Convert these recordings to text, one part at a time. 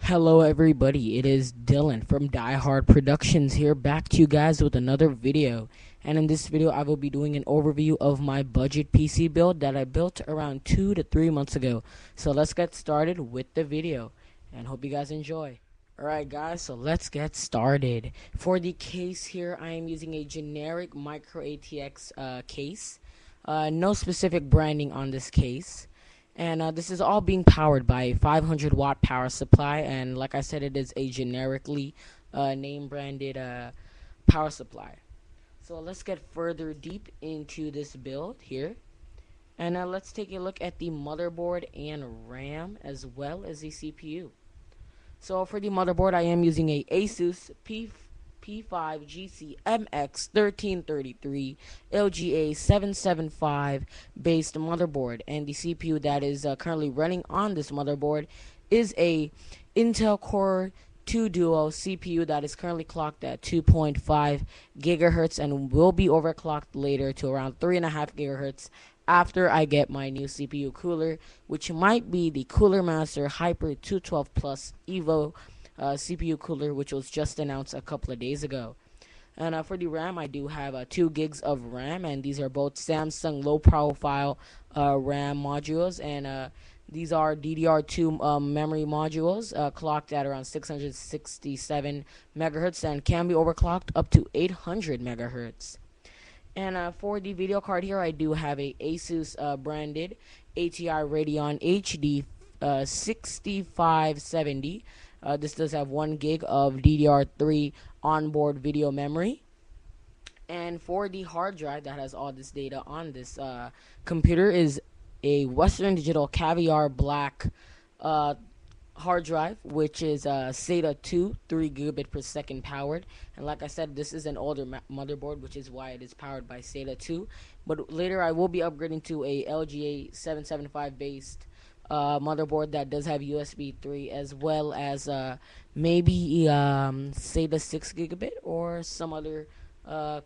Hello everybody, it is Dylan from Die Hard Productions here, back to you guys with another video. And in this video I will be doing an overview of my budget PC build that I built around 2 to 3 months ago. So let's get started with the video and hope you guys enjoy. Alright guys, so let's get started. For the case here, I am using a generic micro ATX case. No specific branding on this case. And this is all being powered by a 500 watt power supply, and like I said, it is a generically name branded power supply. So let's get further deep into this build here, and let's take a look at the motherboard and RAM as well as the CPU. So for the motherboard, I am using a Asus P5 GC MX1333 LGA 775 based motherboard, and the CPU that is currently running on this motherboard is a Intel Core 2 Duo CPU that is currently clocked at 2.5 gigahertz and will be overclocked later to around 3.5 gigahertz after I get my new CPU cooler, which might be the Cooler Master Hyper 212 Plus Evo CPU cooler, which was just announced a couple of days ago. And for the RAM, I do have 2 gigs of RAM, and these are both Samsung low profile RAM modules, and these are DDR2 memory modules clocked at around 667 megahertz and can be overclocked up to 800 megahertz. And for the video card here, I do have a Asus branded ATI Radeon HD 6570. This does have 1 gig of DDR3 onboard video memory. And for the hard drive that has all this data on this computer is a Western Digital Caviar Black hard drive, which is SATA 2 3 gigabit per second powered. And like I said, this is an older motherboard, which is why it is powered by SATA 2. But later I will be upgrading to a LGA 775 based motherboard that does have USB 3 as well as maybe SATA 6 gigabit or some other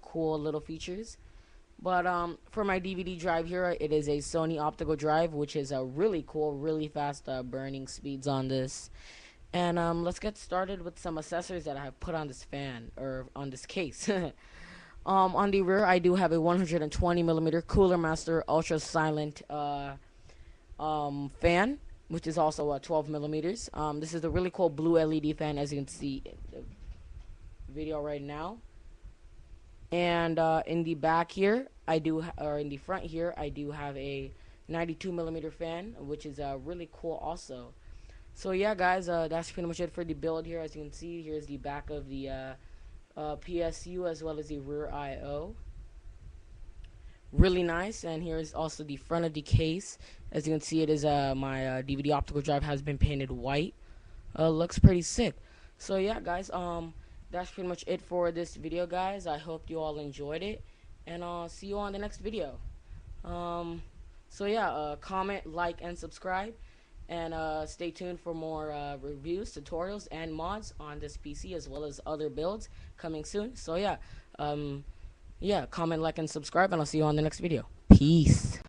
cool little features. But for my DVD drive here, it is a Sony optical drive, which is really cool, really fast burning speeds on this. And let's get started with some accessories that I have put on this fan, or on this case. On the rear, I do have a 120 millimeter Cooler Master Ultra Silent fan, which is also 12 millimeters. This is a really cool blue LED fan, as you can see in the video right now. And in the back here, or in the front here, I do have a 92 millimeter fan, which is really cool also. So yeah, guys, that's pretty much it for the build here. As you can see, here's the back of the PSU as well as the rear I/O. Really nice. And here's also the front of the case. As you can see, it is my DVD optical drive has been painted white. Looks pretty sick. So yeah, guys, that's pretty much it for this video, guys. I hope you all enjoyed it, and I'll see you on the next video. So yeah, comment, like, and subscribe, and stay tuned for more reviews, tutorials, and mods on this PC, as well as other builds coming soon. So yeah, comment, like, and subscribe, and I'll see you on the next video. Peace.